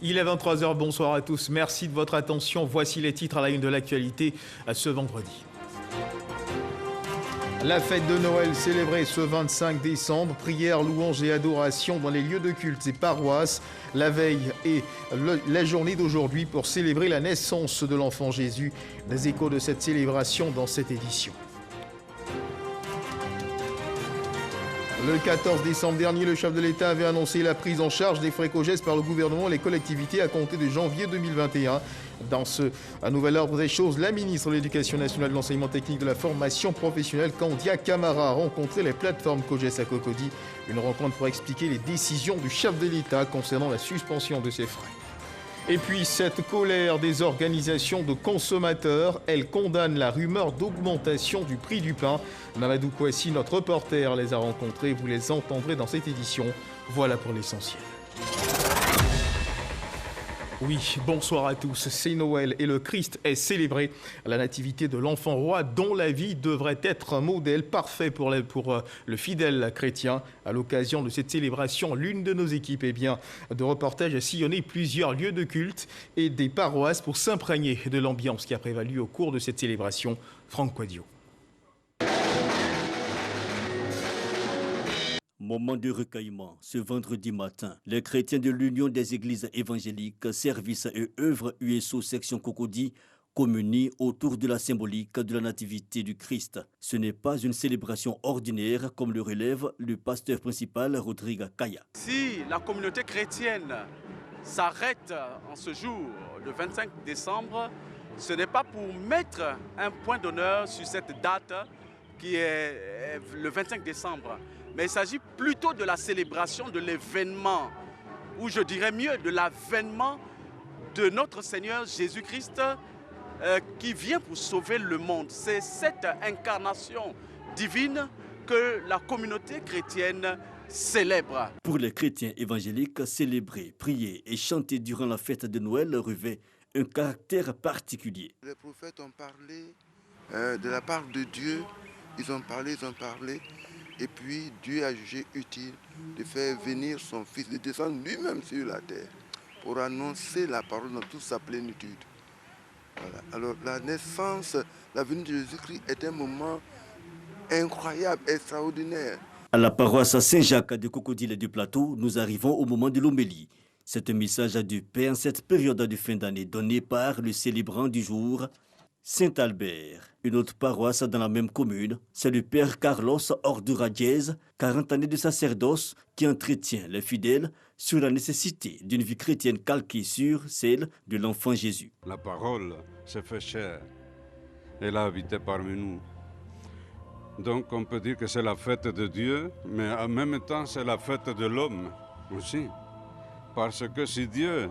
Il est 23 h, bonsoir à tous. Merci de votre attention. Voici les titres à la une de l'actualité ce vendredi. La fête de Noël célébrée ce 25 décembre. Prières, louanges et adorations dans les lieux de culte et paroisses. La veille et la journée d'aujourd'hui pour célébrer la naissance de l'enfant Jésus. Des échos de cette célébration dans cette édition. Le 14 décembre dernier, le chef de l'État avait annoncé la prise en charge des frais COJES par le gouvernement et les collectivités à compter de janvier 2021. Dans ce nouvel ordre des choses, la ministre de l'Éducation nationale, de l'enseignement technique, de la formation professionnelle, Candia Camara, a rencontré les plateformes COJES à Cocody. Une rencontre pour expliquer les décisions du chef de l'État concernant la suspension de ces frais. Et puis cette colère des organisations de consommateurs, elle condamne la rumeur d'augmentation du prix du pain. Mamadou Kouassi, notre reporter, les a rencontrés. Vous les entendrez dans cette édition. Voilà pour l'essentiel. Oui, bonsoir à tous. C'est Noël et le Christ est célébré. La nativité de l'enfant roi dont la vie devrait être un modèle parfait pour le fidèle chrétien. À l'occasion de cette célébration, l'une de nos équipes de reportage a sillonné plusieurs lieux de culte et des paroisses pour s'imprégner de l'ambiance qui a prévalu au cours de cette célébration. Franck Quadio. Moment de recueillement, ce vendredi matin. Les chrétiens de l'Union des Églises évangéliques, services et œuvres USO section Cocody communient autour de la symbolique de la nativité du Christ. Ce n'est pas une célébration ordinaire comme le relève le pasteur principal Rodrigue Kaya. Si la communauté chrétienne s'arrête en ce jour, le 25 décembre, ce n'est pas pour mettre un point d'honneur sur cette date qui est le 25 décembre. Mais il s'agit plutôt de la célébration de l'événement, ou je dirais mieux, de l'avènement de notre Seigneur Jésus-Christ qui vient pour sauver le monde. C'est cette incarnation divine que la communauté chrétienne célèbre. Pour les chrétiens évangéliques, célébrer, prier et chanter durant la fête de Noël revêt un caractère particulier. Les prophètes ont parlé de la part de Dieu, ils ont parlé. Et puis Dieu a jugé utile de faire venir son Fils, de descendre lui-même sur la terre pour annoncer la parole dans toute sa plénitude. Voilà. Alors la naissance, la venue de Jésus-Christ est un moment incroyable, extraordinaire. À la paroisse Saint-Jacques de Cocody du Plateau, nous arrivons au moment de l'homélie. C'est un message de paix en cette période de fin d'année donné par le célébrant du jour, Saint-Albert. Une autre paroisse dans la même commune, c'est le père Carlos Ordura-Diez, 40 années de sacerdoce, qui entretient les fidèles sur la nécessité d'une vie chrétienne calquée sur celle de l'enfant Jésus. La parole s'est fait chair. Elle a habité parmi nous. Donc on peut dire que c'est la fête de Dieu, mais en même temps c'est la fête de l'homme aussi. Parce que si Dieu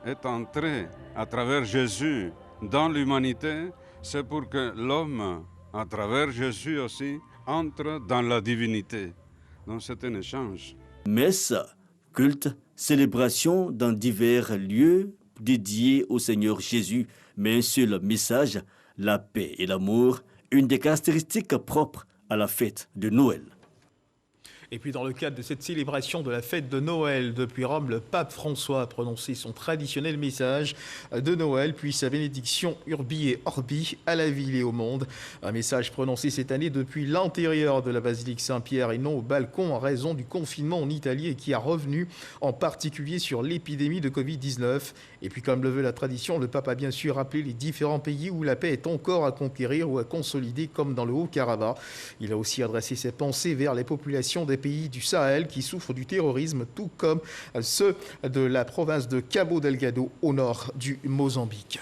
est entré à travers Jésus dans l'humanité, c'est pour que l'homme, à travers Jésus aussi, entre dans la divinité. Donc c'est un échange. Messe, culte, célébration dans divers lieux dédiés au Seigneur Jésus, mais un seul message, la paix et l'amour, une des caractéristiques propres à la fête de Noël. Et puis dans le cadre de cette célébration de la fête de Noël depuis Rome, le pape François a prononcé son traditionnel message de Noël, puis sa bénédiction Urbi et Orbi à la ville et au monde. Un message prononcé cette année depuis l'intérieur de la basilique Saint-Pierre et non au balcon en raison du confinement en Italie et qui a revenu en particulier sur l'épidémie de Covid-19. Et puis comme le veut la tradition, le pape a bien sûr rappelé les différents pays où la paix est encore à conquérir ou à consolider comme dans le Haut-Karabakh. Il a aussi adressé ses pensées vers les populations des pays du Sahel qui souffrent du terrorisme, tout comme ceux de la province de Cabo Delgado au nord du Mozambique.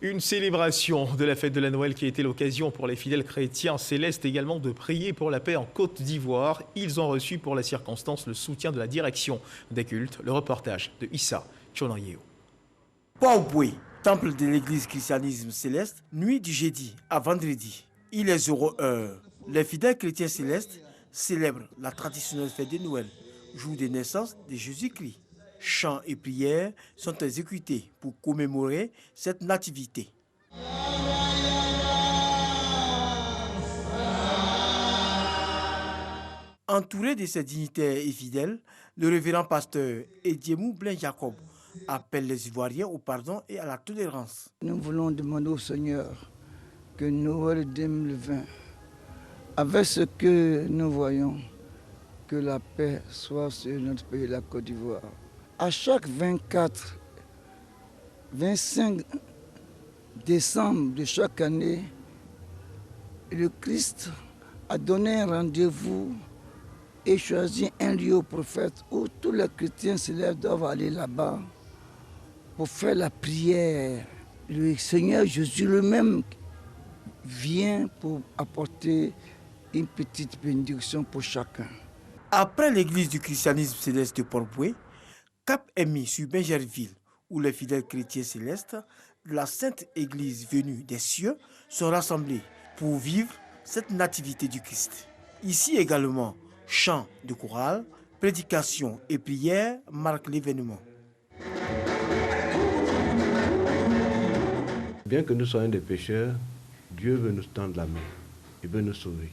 Une célébration de la fête de la Noël qui a été l'occasion pour les fidèles chrétiens célestes également de prier pour la paix en Côte d'Ivoire. Ils ont reçu pour la circonstance le soutien de la direction des cultes. Le reportage de Issa Chonayeo. Pauboué, temple de l'église christianisme céleste, nuit du jeudi à vendredi. Il est 0h. Les fidèles chrétiens célestes célèbrent la traditionnelle fête de Noël, jour de naissance de Jésus-Christ. Chants et prières sont exécutés pour commémorer cette nativité. Entouré de ses dignitaires et fidèles, le révérend pasteur Ediemou Blain Jacob appelle les Ivoiriens au pardon et à la tolérance. Nous voulons demander au Seigneur que Noël 2020, avec ce que nous voyons, que la paix soit sur notre pays, la Côte d'Ivoire. À chaque 24, 25 décembre de chaque année, le Christ a donné un rendez-vous et choisi un lieu au prophète où tous les chrétiens célèbres doivent aller là-bas pour faire la prière. Le Seigneur Jésus lui-même vient pour apporter une petite bénédiction pour chacun. Après l'église du christianisme céleste de Port-Bouët, cap est mis sur Benjerville, où les fidèles chrétiens célestes de la Sainte Église venue des cieux sont rassemblés pour vivre cette nativité du Christ. Ici également, chants de chorale, prédications et prières marquent l'événement. Bien que nous soyons des pécheurs, Dieu veut nous tendre la main, il veut nous sauver.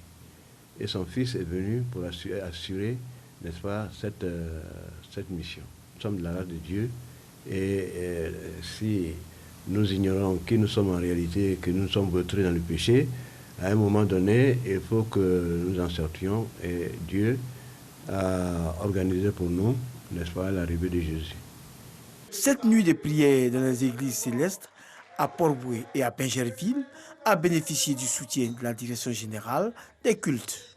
Et son Fils est venu pour assurer, n'est-ce pas, cette mission. Nous sommes de la race de Dieu et si nous ignorons qui nous sommes en réalité, que nous sommes vautrés dans le péché, à un moment donné, il faut que nous en sortions et Dieu a organisé pour nous, n'est-ce pas, l'arrivée de Jésus. Cette nuit de prière dans les églises célestes à Port-Bouët et à Benjerville a bénéficié du soutien de la direction générale des cultes.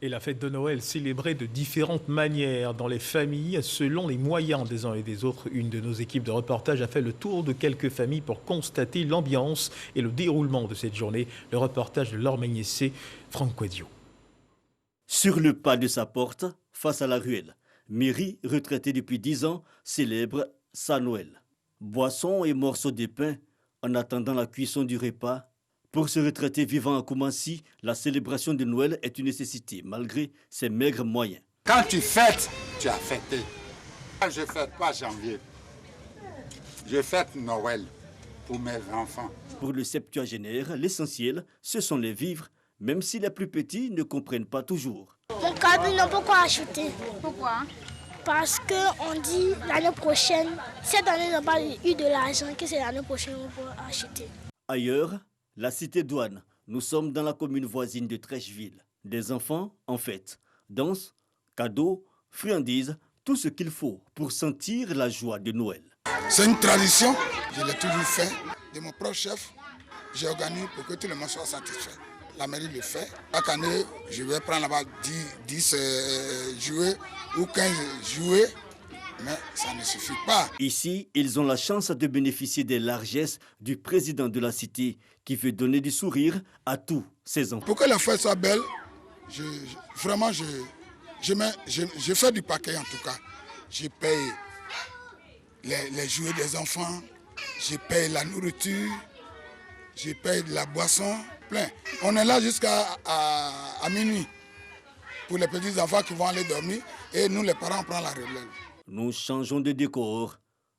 Et la fête de Noël célébrée de différentes manières dans les familles, selon les moyens des uns et des autres. Une de nos équipes de reportage a fait le tour de quelques familles pour constater l'ambiance et le déroulement de cette journée. Le reportage de Laure Magnessé, Franck Quadio. Sur le pas de sa porte, face à la ruelle, Méry, retraitée depuis 10 ans, célèbre sa Noël. Boissons et morceaux de pain en attendant la cuisson du repas. Pour ce retraité vivant à Koumassi, la célébration de Noël est une nécessité, malgré ses maigres moyens. Quand tu fêtes, tu as fêté. Je ne fête pas janvier. Je fête Noël pour mes enfants. Pour le septuagénaire, l'essentiel, ce sont les vivres, même si les plus petits ne comprennent pas toujours. Mon cadeau, non, pourquoi acheter? Pourquoi? Parce qu'on dit l'année prochaine, cette année, on n'a pas eu de l'argent, que c'est l'année prochaine qu'on peut acheter. Ailleurs, la cité douane, nous sommes dans la commune voisine de Trècheville. Des enfants, en fête, danse, cadeaux, friandises, tout ce qu'il faut pour sentir la joie de Noël. C'est une tradition, je l'ai toujours fait. De mon propre chef, j'ai organisé pour que tout le monde soit satisfait. La mairie le fait. Chaque année, je vais prendre là-bas 10 jouets ou 15 jouets. Mais ça ne suffit pas. Ici, ils ont la chance de bénéficier des largesses du président de la cité qui veut donner du sourire à tous ses enfants. Pour que la fête soit belle, vraiment, je fais du paquet en tout cas. Je paye les jouets des enfants, je paye la nourriture, je paye de la boisson, plein. On est là jusqu'à minuit pour les petits enfants qui vont aller dormir et nous les parents on prend la relève. Nous changeons de décor.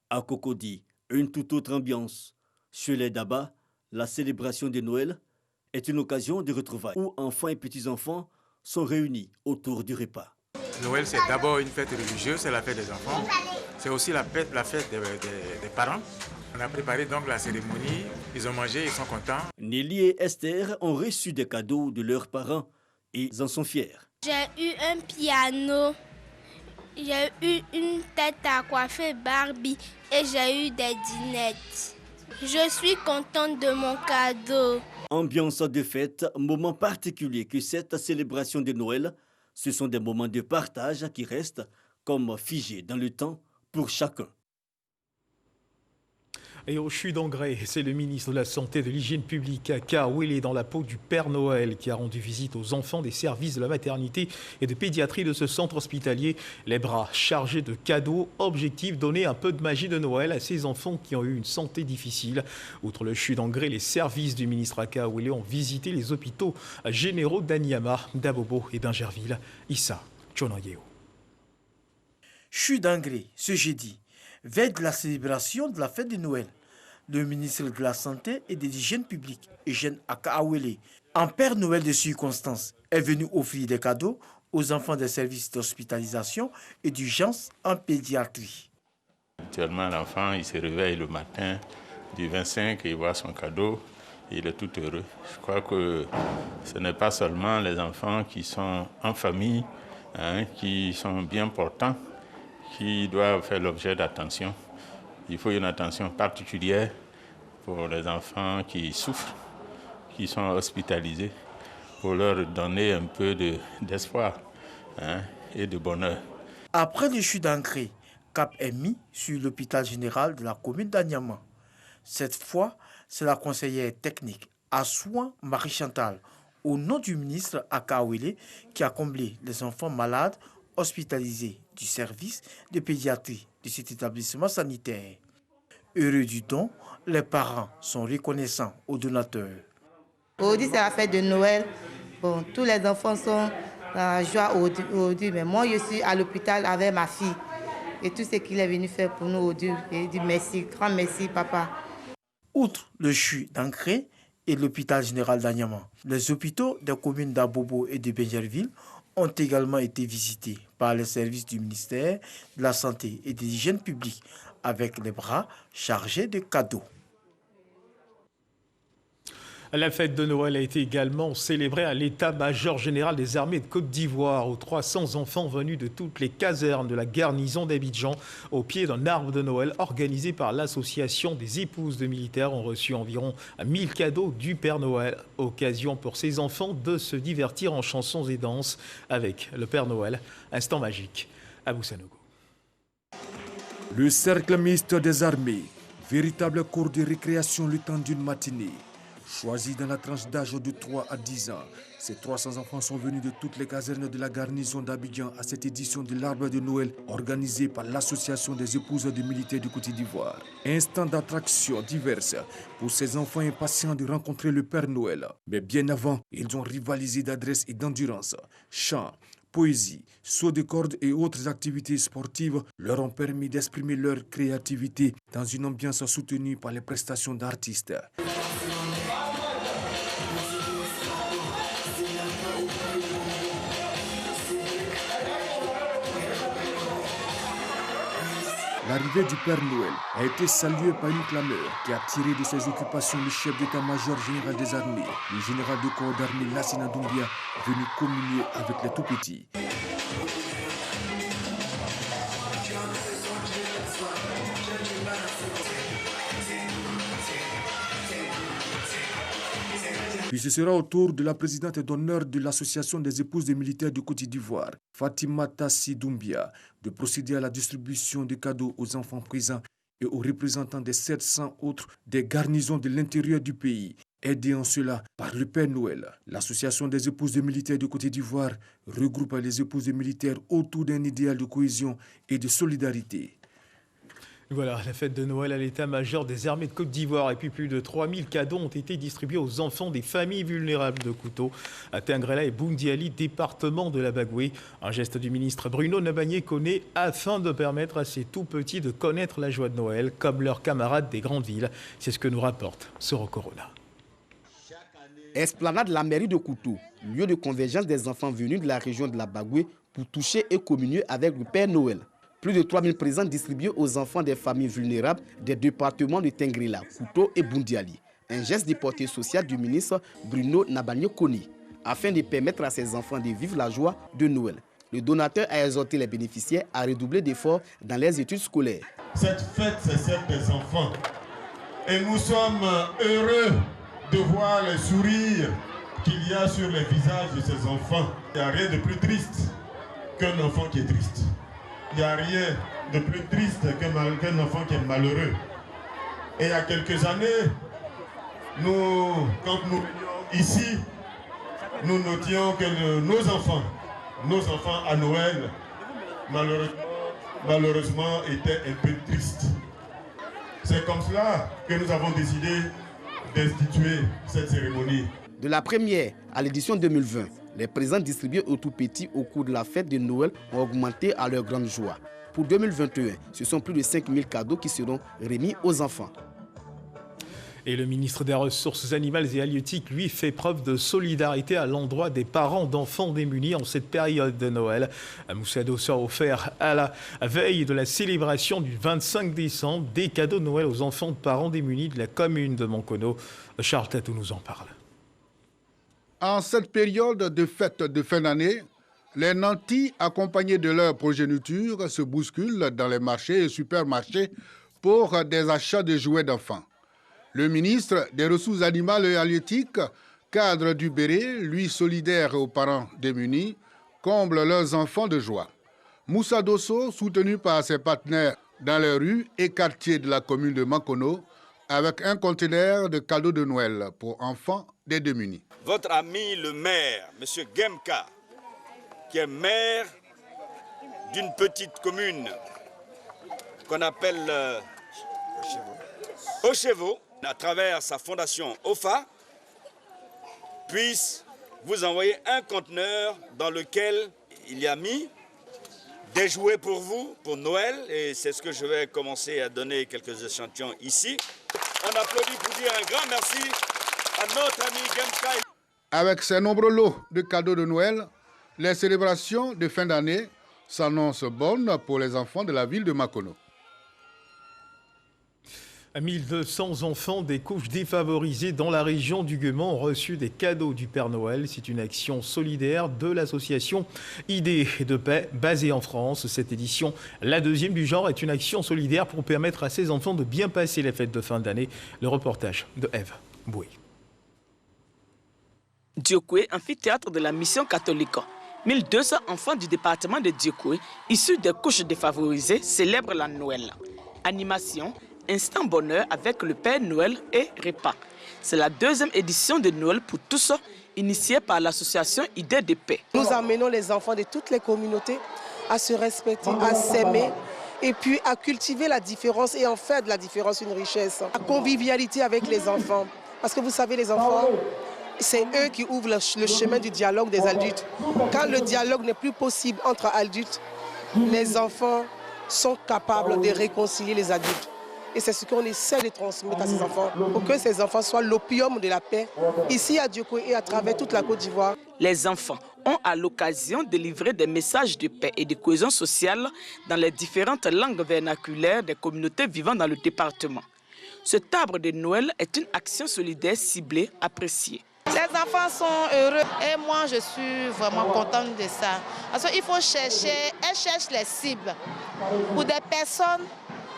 À Cocody, une toute autre ambiance. Chez les Daba, la célébration de Noël est une occasion de retrouvailles où enfants et petits-enfants sont réunis autour du repas. Noël, c'est d'abord une fête religieuse, c'est la fête des enfants. C'est aussi la fête des parents. On a préparé donc la cérémonie, ils ont mangé, ils sont contents. Nelly et Esther ont reçu des cadeaux de leurs parents et ils en sont fiers. J'ai eu un piano. J'ai eu une tête à coiffer Barbie et j'ai eu des dinettes. Je suis contente de mon cadeau. Ambiance de fête, moment particulier que cette célébration de Noël, ce sont des moments de partage qui restent comme figés dans le temps pour chacun. Et au CHU d'Angrais, c'est le ministre de la Santé et de l'Hygiène publique, Aka Wele, dans la peau du Père Noël, qui a rendu visite aux enfants des services de la maternité et de pédiatrie de ce centre hospitalier. Les bras chargés de cadeaux, objectif donner un peu de magie de Noël à ces enfants qui ont eu une santé difficile. Outre le CHU d'Angrais, les services du ministre Aka Wele ont visité les hôpitaux généraux d'Anyama, d'Abobo et d'Ingerville. Issa Chonayeo. CHU d'Angrais, ce jeudi, veille de la célébration de la fête de Noël. Le ministre de la Santé et de l'Hygiène publique, Eugène Aka Wele, en Père Noël de circonstance, est venu offrir des cadeaux aux enfants des services d'hospitalisation et d'urgence en pédiatrie. Actuellement, l'enfant, il se réveille le matin du 25 et il voit son cadeau. Il est tout heureux. Je crois que ce n'est pas seulement les enfants qui sont en famille, qui sont bien portants, qui doivent faire l'objet d'attention. Il faut une attention particulière pour les enfants qui souffrent, qui sont hospitalisés, pour leur donner un peu d'espoir et de bonheur. Après les chutes d'Ancré, cap est mis sur l'hôpital général de la commune d'Anyama. Cette fois, c'est la conseillère technique Assoin Marie-Chantal, au nom du ministre Akawele, qui a comblé les enfants malades hospitalisés du service de pédiatrie de cet établissement sanitaire. Heureux du don, les parents sont reconnaissants aux donateurs. Aujourd'hui, c'est la fête de Noël. Bon, tous les enfants sont en joie aujourd'hui, mais moi, je suis à l'hôpital avec ma fille. Et tout ce qu'il est venu faire pour nous aujourd'hui, je dis merci, grand merci, papa. Outre le CHU d'Ancré et l'hôpital général d'Anyama, les hôpitaux des communes d'Abobo et de Benjerville ont également été visités par les services du ministère de la Santé et de l'Hygiène publique avec les bras chargés de cadeaux. La fête de Noël a été également célébrée à l'état-major général des armées de Côte d'Ivoire, où 300 enfants venus de toutes les casernes de la garnison d'Abidjan, au pied d'un arbre de Noël organisé par l'association des épouses de militaires, ont reçu environ 1000 cadeaux du Père Noël. Occasion pour ces enfants de se divertir en chansons et danses avec le Père Noël. Instant magique à Boussanogo. Le cercle mixte des armées, véritable cours de récréation le temps d'une matinée. Choisis dans la tranche d'âge de 3 à 10 ans, ces 300 enfants sont venus de toutes les casernes de la garnison d'Abidjan à cette édition de l'arbre de Noël organisée par l'association des épouses de militaires du Côte d'Ivoire. Instant d'attraction diverses pour ces enfants impatients de rencontrer le Père Noël. Mais bien avant, ils ont rivalisé d'adresse et d'endurance. Chants, poésie, saut de corde et autres activités sportives leur ont permis d'exprimer leur créativité dans une ambiance soutenue par les prestations d'artistes. L'arrivée du Père Noël a été saluée par une clameur qui a tiré de ses occupations le chef d'état-major général des armées, le général de corps d'armée Lassina Doumbia, venu communier avec les tout-petits. Puis ce sera au tour de la présidente d'honneur de l'association des épouses des militaires du Côte d'Ivoire, Fatima Tassi Doumbia, de procéder à la distribution de cadeaux aux enfants présents et aux représentants des 700 autres des garnisons de l'intérieur du pays, aidés en cela par le Père Noël. L'association des épouses des militaires du Côte d'Ivoire regroupe les épouses des militaires autour d'un idéal de cohésion et de solidarité. Voilà, la fête de Noël à l'état-major des armées de Côte d'Ivoire. Et puis plus de 3000 cadeaux ont été distribués aux enfants des familles vulnérables de Kouto, à Tingrela et Boundiali, département de la Bagoué. Un geste du ministre Bruno Nabagné-Koné afin de permettre à ces tout-petits de connaître la joie de Noël comme leurs camarades des grandes villes. C'est ce que nous rapporte Soro Corona. Esplanade de la mairie de Kouto, lieu de convergence des enfants venus de la région de la Bagoué pour toucher et communier avec le Père Noël. Plus de 3000 présents distribués aux enfants des familles vulnérables des départements de Tingrela, Kouto et Boundiali. Un geste de portée sociale du ministre Bruno Nabagné-Koné, afin de permettre à ces enfants de vivre la joie de Noël. Le donateur a exhorté les bénéficiaires à redoubler d'efforts dans leurs études scolaires. Cette fête, c'est celle des enfants. Et nous sommes heureux de voir les sourires qu'il y a sur les visages de ces enfants. Il n'y a rien de plus triste qu'un enfant qui est triste. Il n'y a rien de plus triste qu'un enfant qui est malheureux. Et il y a quelques années, quand nous ici, nous notions que nos enfants à Noël, malheureusement, étaient un peu tristes. C'est comme cela que nous avons décidé d'instituer cette cérémonie. De la première à l'édition 2020, les présents distribués aux tout-petits au cours de la fête de Noël ont augmenté à leur grande joie. Pour 2021, ce sont plus de 5000 cadeaux qui seront remis aux enfants. Et le ministre des Ressources animales et halieutiques, lui, fait preuve de solidarité à l'endroit des parents d'enfants démunis en cette période de Noël. Moussa Dosso a offert à la veille de la célébration du 25 décembre des cadeaux de Noël aux enfants de parents démunis de la commune de Mankono. Charles Tatou nous en parle. En cette période de fête de fin d'année, les nantis, accompagnés de leur progéniture, se bousculent dans les marchés et supermarchés pour des achats de jouets d'enfants. Le ministre des Ressources animales et halieutiques, cadre du Béret, lui solidaire aux parents démunis, comble leurs enfants de joie. Moussa Dosso, soutenu par ses partenaires dans les rues et quartiers de la commune de Mankono, avec un conteneur de cadeaux de Noël pour enfants des démunis. Votre ami le maire, M. Gemka, qui est maire d'une petite commune qu'on appelle Ochevo, à travers sa fondation OFA, puisse vous envoyer un conteneur dans lequel il y a mis des jouets pour vous, pour Noël, et c'est ce que je vais commencer à donner quelques échantillons ici. On applaudit pour dire un grand merci à notre ami Gemka. Avec ces nombreux lots de cadeaux de Noël, les célébrations de fin d'année s'annoncent bonnes pour les enfants de la ville de Mankono. 1200 enfants des couches défavorisées dans la région du Guémont ont reçu des cadeaux du Père Noël. C'est une action solidaire de l'association Idées de paix basée en France. Cette édition, la deuxième du genre, est une action solidaire pour permettre à ces enfants de bien passer les fêtes de fin d'année. Le reportage de Eve Boué. Diokoué, amphithéâtre de la mission catholique. 1200 enfants du département de Diokoué, issus des couches défavorisées, célèbrent la Noël. Animation, instant bonheur avec le Père Noël et repas. C'est la deuxième édition de Noël pour tous, initiée par l'association Idées de paix. Nous amenons les enfants de toutes les communautés à se respecter, à s'aimer et puis à cultiver la différence et en faire de la différence une richesse. La convivialité avec les enfants. Parce que vous savez, les enfants, c'est eux qui ouvrent le chemin du dialogue des adultes. Quand le dialogue n'est plus possible entre adultes, les enfants sont capables de réconcilier les adultes. Et c'est ce qu'on essaie de transmettre à ces enfants, pour que ces enfants soient l'opium de la paix, ici à Diokoué et à travers toute la Côte d'Ivoire. Les enfants ont à l'occasion de livrer des messages de paix et de cohésion sociale dans les différentes langues vernaculaires des communautés vivant dans le département. Ce arbre de Noël est une action solidaire ciblée, appréciée. Les enfants sont heureux et moi je suis vraiment contente de ça. Parce qu'il faut chercher, elles cherchent les cibles pour des personnes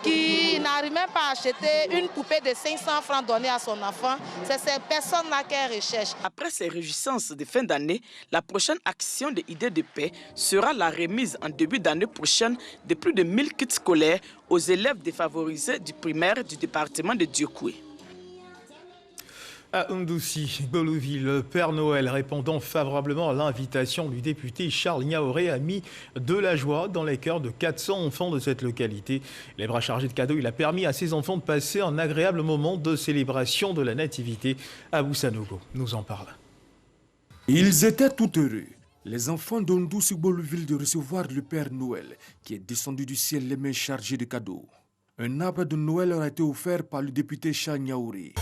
qui n'arrivent même pas à acheter une poupée de 500 francs donnée à son enfant. C'est ces personnes-là qu'elles recherchent. Après ces réjouissances de fin d'année, la prochaine action de Idées de paix sera la remise en début d'année prochaine de plus de 1000 kits scolaires aux élèves défavorisés du primaire du département de Diokoué. À Ndoussi, Goloville, le Père Noël, répondant favorablement à l'invitation du député Charles Niaoré, a mis de la joie dans les cœurs de 400 enfants de cette localité. Les bras chargés de cadeaux, il a permis à ces enfants de passer un agréable moment de célébration de la Nativité. Abou Sanogo nous en parle. Ils étaient tout heureux, les enfants d'Ndoussi Goloville, de recevoir le Père Noël, qui est descendu du ciel les mains chargées de cadeaux. Un arbre de Noël leur a été offert par le député Charles Niaoré.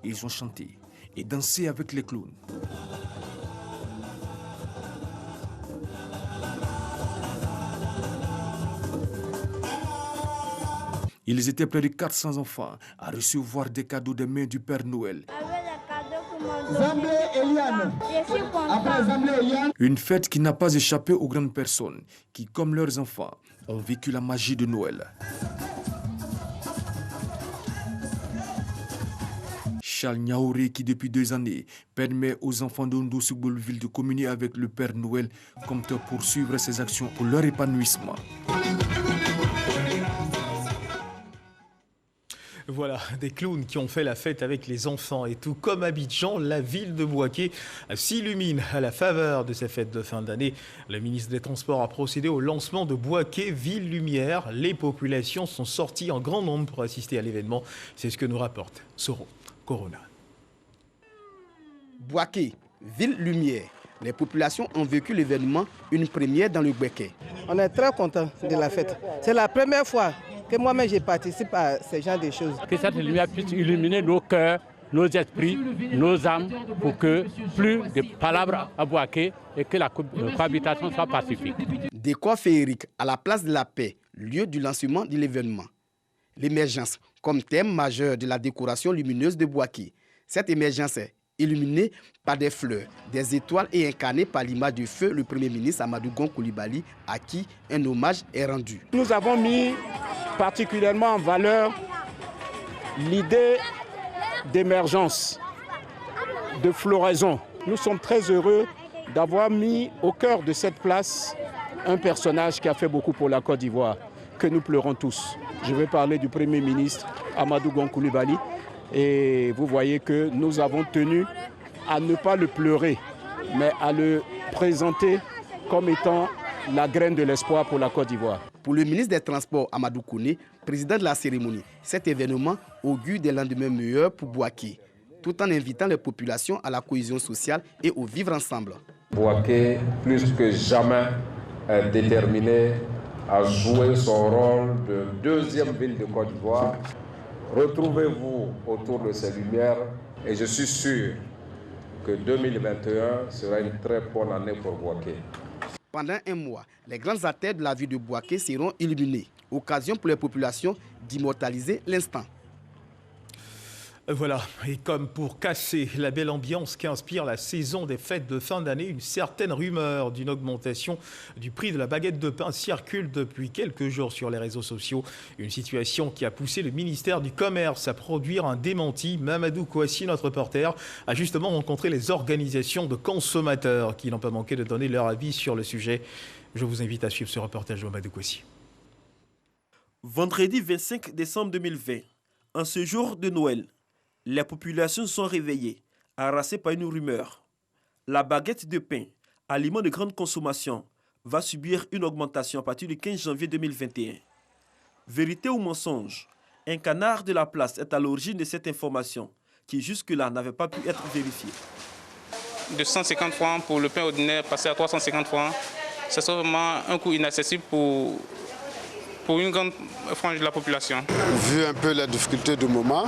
Ils ont chanté et dansé avec les clowns. Ils étaient près de 400 enfants à recevoir des cadeaux des mains du Père Noël. Une fête qui n'a pas échappé aux grandes personnes qui, comme leurs enfants, ont vécu la magie de Noël. Charles Niaoré, qui depuis 2 années permet aux enfants d'Ndoussi Goloville de communier avec le Père Noël, compte poursuivre ses actions pour leur épanouissement. Voilà, des clowns qui ont fait la fête avec les enfants. Et tout comme Abidjan, la ville de Bouaké s'illumine à la faveur de ces fêtes de fin d'année. Le ministre des Transports a procédé au lancement de Bouaké Ville Lumière. Les populations sont sorties en grand nombre pour assister à l'événement. C'est ce que nous rapporte Soro Corona. Bouaké Ville Lumière, Les populations ont vécu l'événement, une première dans le Béquet. On est très contents de la fête. C'est la première fois que moi-même je participe à ce genre de choses. Que cette lumière puisse illuminer nos cœurs, nos esprits, nos âmes, pour que plus de palabres à Bouaké et que la cohabitation soit pacifique. Décor féerique à la place de la paix, lieu du lancement de l'événement. L'émergence comme thème majeur de la décoration lumineuse de Bouaké. Cette émergence est illuminée par des fleurs, des étoiles et incarnée par l'image du feu, le Premier ministre Amadou Gon Coulibaly, à qui un hommage est rendu. Nous avons mis particulièrement en valeur l'idée d'émergence, de floraison. Nous sommes très heureux d'avoir mis au cœur de cette place un personnage qui a fait beaucoup pour la Côte d'Ivoire, que nous pleurons tous. Je vais parler du Premier ministre Amadou Gon Coulibaly. Et vous voyez que nous avons tenu à ne pas le pleurer, mais à le présenter comme étant la graine de l'espoir pour la Côte d'Ivoire. Pour le ministre des Transports Amadou Kouné, président de la cérémonie, cet événement augure des lendemains meilleurs pour Bouaké, tout en invitant les populations à la cohésion sociale et au vivre ensemble. Bouaké, plus que jamais, est déterminé à jouer son rôle de deuxième ville de Côte d'Ivoire. Retrouvez-vous autour de ces lumières et je suis sûr que 2021 sera une très bonne année pour Bouaké. Pendant un mois, les grandes artères de la ville de Bouaké seront illuminées. Occasion pour les populations d'immortaliser l'instant. Voilà, et comme pour casser la belle ambiance qu'inspire la saison des fêtes de fin d'année, une certaine rumeur d'une augmentation du prix de la baguette de pain circule depuis quelques jours sur les réseaux sociaux. Une situation qui a poussé le ministère du Commerce à produire un démenti. Mamadou Kouassi, notre reporter, a justement rencontré les organisations de consommateurs qui n'ont pas manqué de donner leur avis sur le sujet. Je vous invite à suivre ce reportage de Mamadou Kouassi. Vendredi 25 décembre 2020, en ce jour de Noël, les populations sont réveillées, harassées par une rumeur. La baguette de pain, aliment de grande consommation, va subir une augmentation à partir du 15 janvier 2021. Vérité ou mensonge, un canard de la place est à l'origine de cette information qui jusque-là n'avait pas pu être vérifiée. De 150 francs pour le pain ordinaire passer à 350 francs, c'est vraiment un coût inaccessible pour une grande frange de la population. Vu un peu la difficulté du moment,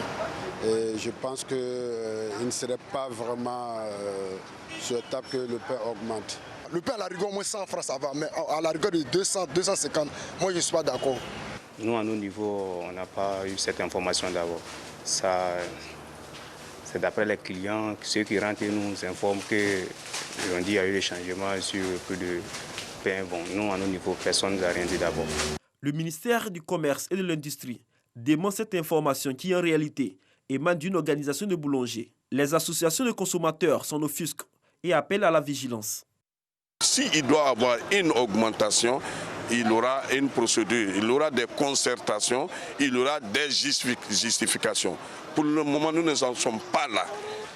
je pense qu'il ne serait pas vraiment souhaitable que le pain augmente. Le pain à la rigueur, au moins 100 francs, ça va, mais à la rigueur de 200, 250, moi je ne suis pas d'accord. Nous, à nos niveaux, on n'a pas eu cette information d'abord. C'est d'après les clients, ceux qui rentrent nous informent qu'on dit qu'il y a eu des changements sur le prix de pain. Bon, nous, à nos niveaux, personne ne nous a rien dit d'abord. Le ministère du Commerce et de l'Industrie dément cette information qui, en réalité, émane d'une organisation de boulangers. Les associations de consommateurs s'en offusquent et appellent à la vigilance. S'il doit y avoir une augmentation, il aura une procédure, il aura des concertations, il aura des justifications. Pour le moment, nous ne sommes pas là.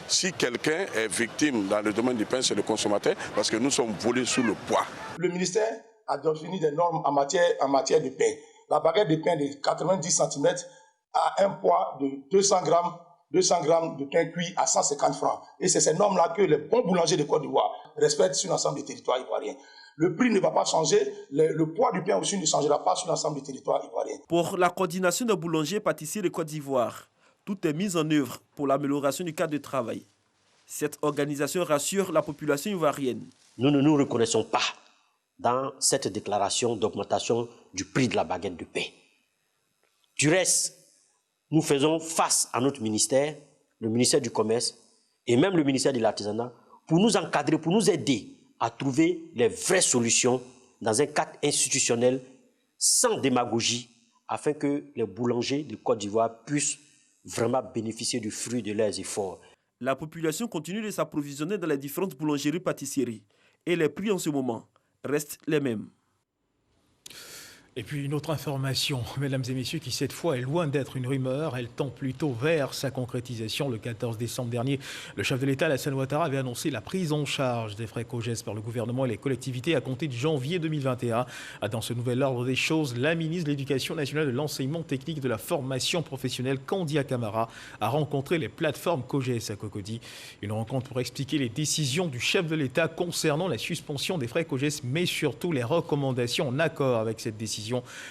Si quelqu'un est victime dans le domaine du pain, c'est le consommateur, parce que nous sommes volés sous le poids. Le ministère a défini des normes en matière de pain. La baguette de pain de 90 cm a un poids de 200 grammes de pain cuit à 150 francs. Et c'est ces normes-là que les bons boulangers de Côte d'Ivoire respectent sur l'ensemble des territoires ivoiriens. Le prix ne va pas changer, le poids du pain aussi ne changera pas sur l'ensemble des territoires ivoiriens. Pour la coordination des boulangers et pâtissiers de Côte d'Ivoire, tout est mis en œuvre pour l'amélioration du cadre de travail. Cette organisation rassure la population ivoirienne. Nous ne nous reconnaissons pas dans cette déclaration d'augmentation du prix de la baguette de pain. Du reste, nous faisons face à notre ministère, le ministère du Commerce et même le ministère de l'Artisanat, pour nous encadrer, pour nous aider à trouver les vraies solutions dans un cadre institutionnel sans démagogie, afin que les boulangers de Côte d'Ivoire puissent vraiment bénéficier du fruit de leurs efforts. La population continue de s'approvisionner dans les différentes boulangeries-pâtisseries et les prix en ce moment restent les mêmes. Et puis une autre information, mesdames et messieurs, qui cette fois est loin d'être une rumeur, elle tend plutôt vers sa concrétisation. Le 14 décembre dernier, le chef de l'État, Alassane Ouattara, avait annoncé la prise en charge des frais COJES par le gouvernement et les collectivités à compter de janvier 2021. Dans ce nouvel ordre des choses, la ministre de l'Éducation nationale, de l'enseignement technique et de la formation professionnelle, Kandia Camara, a rencontré les plateformes COJES à Cocody. Une rencontre pour expliquer les décisions du chef de l'État concernant la suspension des frais COJES, mais surtout les recommandations en accord avec cette décision,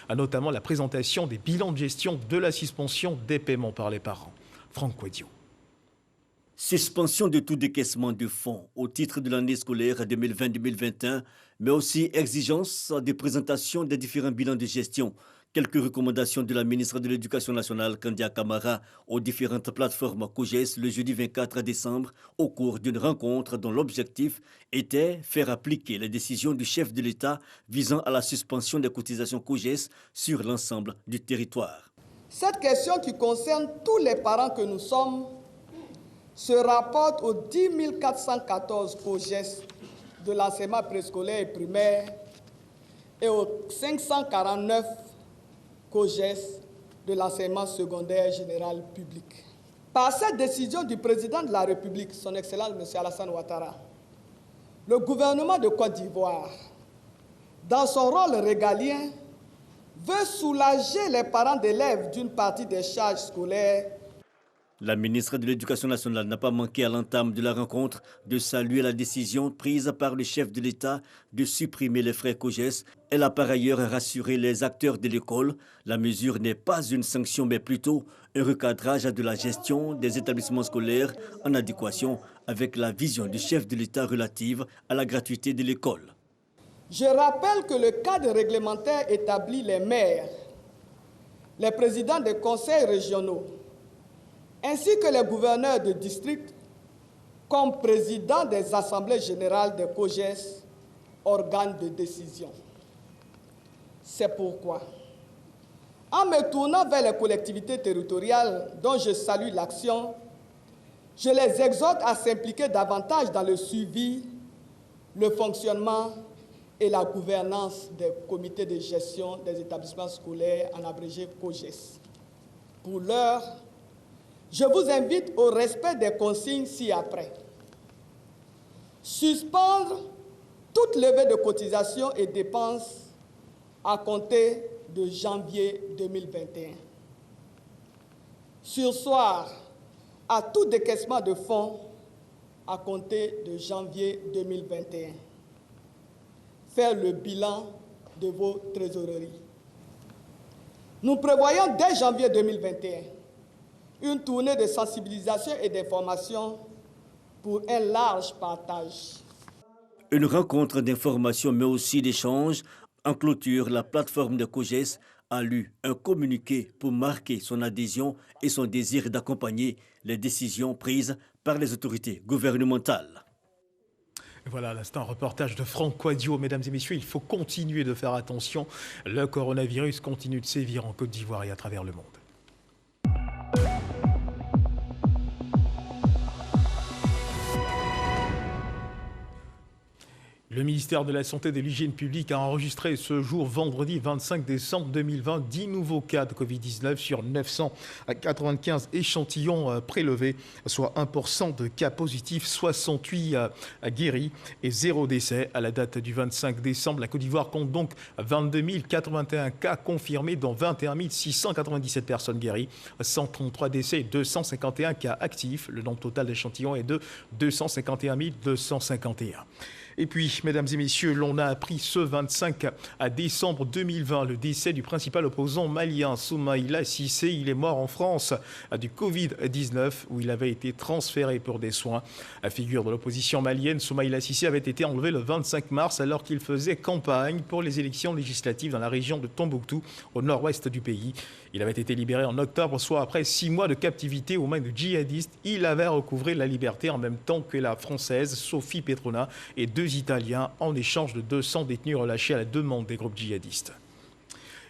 a notamment la présentation des bilans de gestion de la suspension des paiements par les parents. Franck Quadio. Suspension de tout décaissement de fonds au titre de l'année scolaire 2020-2021, mais aussi exigence de présentation des différents bilans de gestion. Quelques recommandations de la ministre de l'Éducation nationale, Kandia Camara, aux différentes plateformes COJES le jeudi 24 décembre au cours d'une rencontre dont l'objectif était faire appliquer les décisions du chef de l'État visant à la suspension des cotisations COJES sur l'ensemble du territoire. Cette question qui concerne tous les parents que nous sommes se rapporte aux 10 414 COJES de l'enseignement préscolaire et primaire et aux 549 COJES de l'enseignement secondaire général public. Par cette décision du président de la République, son Excellence M. Alassane Ouattara, le gouvernement de Côte d'Ivoire, dans son rôle régalien, veut soulager les parents d'élèves d'une partie des charges scolaires. La ministre de l'Éducation nationale n'a pas manqué à l'entame de la rencontre de saluer la décision prise par le chef de l'État de supprimer les frais COJES. Elle a par ailleurs rassuré les acteurs de l'école. La mesure n'est pas une sanction, mais plutôt un recadrage de la gestion des établissements scolaires en adéquation avec la vision du chef de l'État relative à la gratuité de l'école. Je rappelle que le cadre réglementaire établit les maires, les présidents des conseils régionaux, ainsi que les gouverneurs de district comme présidents des assemblées générales des COJES, organes de décision. C'est pourquoi, en me tournant vers les collectivités territoriales dont je salue l'action, je les exhorte à s'impliquer davantage dans le suivi, le fonctionnement et la gouvernance des comités de gestion des établissements scolaires, en abrégé COJES. Pour l'heure, je vous invite au respect des consignes ci-après. Suspendre toute levée de cotisations et dépenses à compter de janvier 2021. Surseoir à tout décaissement de fonds à compter de janvier 2021. Faire le bilan de vos trésoreries. Nous prévoyons dès janvier 2021 une tournée de sensibilisation et d'information pour un large partage. Une rencontre d'information mais aussi d'échange. En clôture, la plateforme de COJES a lu un communiqué pour marquer son adhésion et son désir d'accompagner les décisions prises par les autorités gouvernementales. Voilà, à l'instant, un reportage de Franck Quadio. Mesdames et messieurs, il faut continuer de faire attention. Le coronavirus continue de sévir en Côte d'Ivoire et à travers le monde. Le ministère de la Santé et de l'Hygiène publique a enregistré ce jour, vendredi 25 décembre 2020, 10 nouveaux cas de Covid-19 sur 995 échantillons prélevés, soit 1% de cas positifs, 68 guéris et 0 décès. À la date du 25 décembre, la Côte d'Ivoire compte donc 22 081 cas confirmés, dont 21 697 personnes guéries, 133 décès et 251 cas actifs. Le nombre total d'échantillons est de 251 251. Et puis, mesdames et messieurs, l'on a appris ce 25 décembre 2020 le décès du principal opposant malien, Soumaïla Cissé. Il est mort en France du Covid-19 où il avait été transféré pour des soins. La figure de l'opposition malienne, Soumaïla Cissé, avait été enlevé le 25 mars alors qu'il faisait campagne pour les élections législatives dans la région de Tombouctou, au nord-ouest du pays. Il avait été libéré en octobre, soit après 6 mois de captivité aux mains de djihadistes. Il avait recouvré la liberté en même temps que la Française Sophie Petrona et 2 Italiens en échange de 200 détenus relâchés à la demande des groupes djihadistes.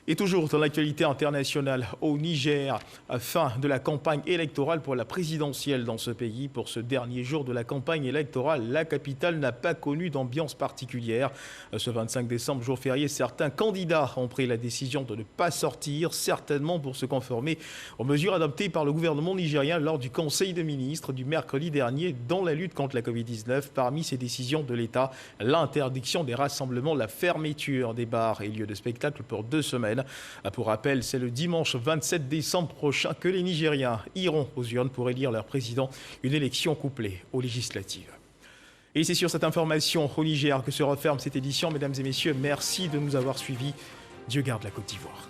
Et toujours dans l'actualité internationale, au Niger, fin de la campagne électorale pour la présidentielle dans ce pays. Pour ce dernier jour de la campagne électorale, la capitale n'a pas connu d'ambiance particulière. Ce 25 décembre, jour férié, certains candidats ont pris la décision de ne pas sortir, certainement pour se conformer aux mesures adoptées par le gouvernement nigérien lors du Conseil des ministres du mercredi dernier dans la lutte contre la Covid-19. Parmi ces décisions de l'État, l'interdiction des rassemblements, la fermeture des bars et lieux de spectacle pour 2 semaines. Pour rappel, c'est le dimanche 27 décembre prochain que les Nigériens iront aux urnes pour élire leur président, une élection couplée aux législatives. Et c'est sur cette information au Niger que se referme cette édition. Mesdames et messieurs, merci de nous avoir suivis. Dieu garde la Côte d'Ivoire.